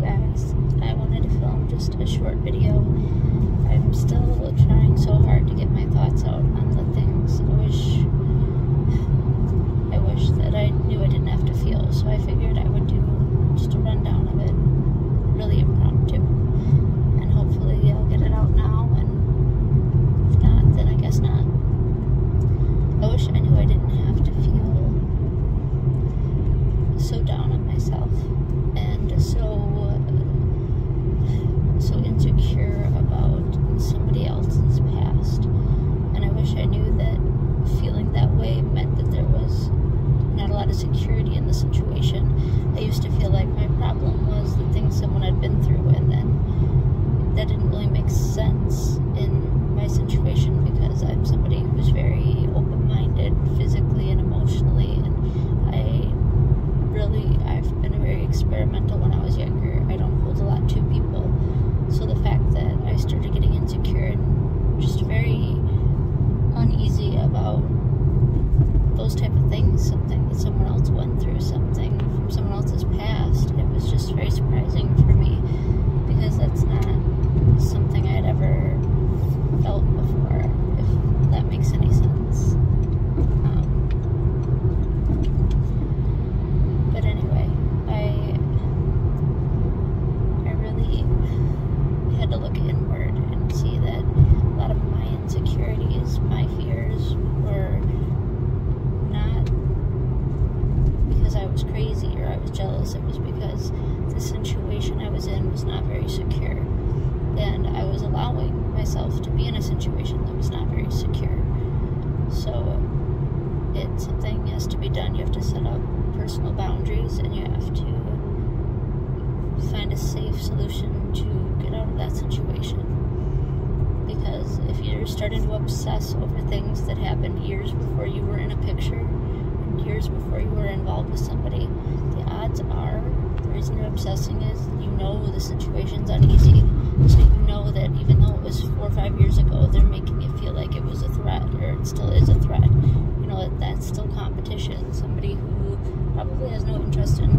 guys. I wanted to film just a short video. I'm still trying so hard to get my thoughts out on the things I wish that I knew I didn't have to feel, so I figured I would do just a rundown of it, really impromptu, and hopefully I'll get it out now, and if not, then I guess not. I wish I knew I didn't have to feel so down on myself and so insecure about somebody else's past. And I wish I knew that feeling that way meant that there was not a lot of security in the situation. I used to feel like my problem was the things someone had been through, and then that didn't really make sense in my situation because I'm somebody who's very open-minded physically and emotionally, and I've been very experimental when I was younger. I don't hold a lot to people, so the fact that I started getting insecure and just very uneasy about those type of things, something that someone else went through, something from someone else's past, it was just very surprising for me because that's not something I'd ever felt before, if that makes any sense. But anyway, I really had to look inward and see that a lot of my insecurities, my fears, were not because I was crazy or I was jealous. It was because the situation I was in was not very secure, and I was allowing myself to be in a situation that was not very secure. So something has to be done. You have to set up personal boundaries, and you have to find a safe solution to get out of that situation. Because if you're starting to obsess over things that happened years before you were in a picture, and years before you were involved with somebody, the odds are the reason you're obsessing is you know the situation's uneasy. So you know that even though it was 4 or 5 years ago, they're making it feel like it was a threat, or it still is a threat. You know that that's still competition. Somebody who probably has no interest in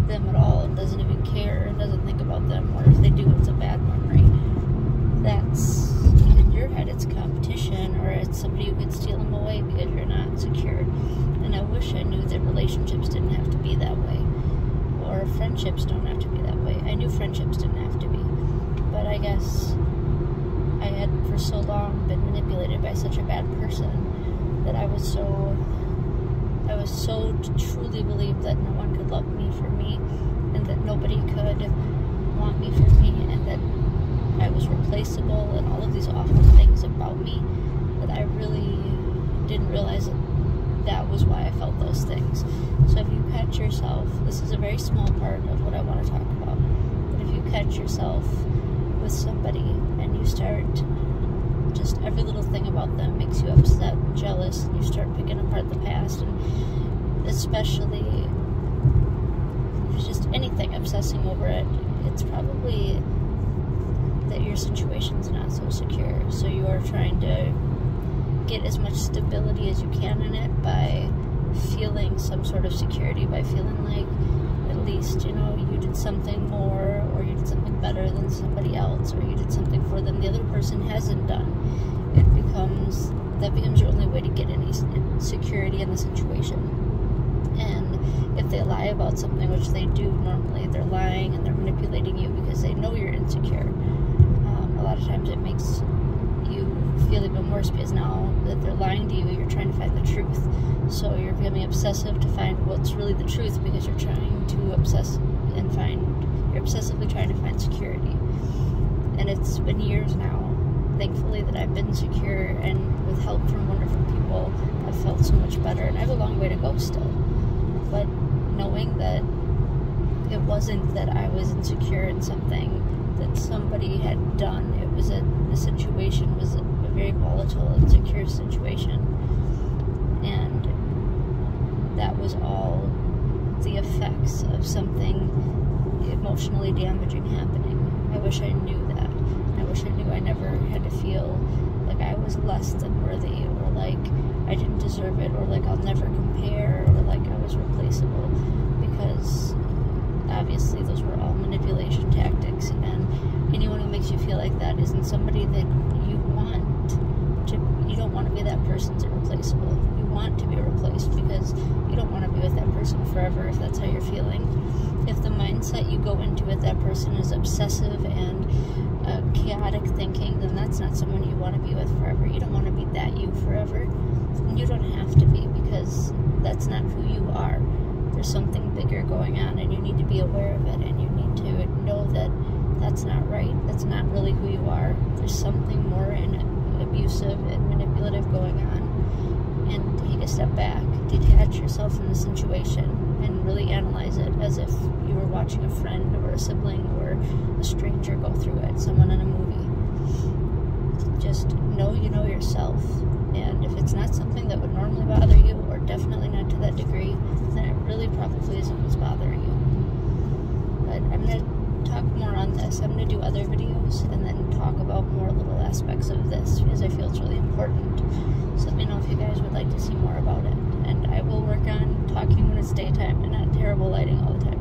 them at all and doesn't even care and doesn't think about them, or if they do, it's a bad memory. That's, in your head, it's competition, or it's somebody who could steal them away because you're not secured. And I wish I knew that relationships didn't have to be that way, or friendships don't have to be that way. I knew friendships didn't have to be, but I guess I had for so long been manipulated by such a bad person that I was so truly believed that no one could love me for me, and that nobody could want me for me, and that I was replaceable, and all of these awful things about me, that I really didn't realize that was why I felt those things. So if you catch yourself, this is a very small part of what I want to talk about, but if you catch yourself with somebody and you start, just every little thing about them makes you upset, jealous, and you start picking apart the past, and especially just anything, obsessing over it, it's probably that your situation's not so secure. So you are trying to get as much stability as you can in it by feeling some sort of security, by feeling like at least, you know, you did something more, or you did something better than somebody else, or you did something for them the other person hasn't done. That becomes your only way to get any security in the situation. And if they lie about something, which they do normally, they're lying and they're manipulating you because they know you're insecure. A lot of times it makes you feel even worse because now that they're lying to you, you're trying to find the truth. So you're becoming obsessive to find what's really the truth because you're trying to you're obsessively trying to find security. And it's been years now, thankfully, that I've been secure, and with help from wonderful people, I've felt so much better, and I have a long way to go still. But knowing that it wasn't that I was insecure in something that somebody had done, it was the situation was a very volatile, insecure situation, and that was all the effects of something emotionally damaging happening. I wish I knew that. I wish I knew I never had to feel like I was less than worthy, or like I didn't deserve it, or like I'll never compare, or like I was replaceable, because obviously those were all manipulation mindset you go into with that person is obsessive and chaotic thinking, then that's not someone you want to be with forever. You don't want to be that you forever. And you don't have to be, because that's not who you are. There's something bigger going on, and you need to be aware of it, and you need to know that that's not right. That's not really who you are. There's something more abusive and manipulative going on. And take a step back, detach yourself from the situation, and really analyze it as if you were watching a friend or a sibling or a stranger go through it, someone in a movie. Just know you know yourself, and if it's not something that would normally bother you, or definitely not to that degree, then it really probably isn't what's bothering you. But I'm going to talk more on this. I'm going to do other videos and then talk about more little aspects of this, because I feel it's really important. So let me know if you guys would like to see more about it. And I will work on talking when it's daytime and not terrible lighting all the time.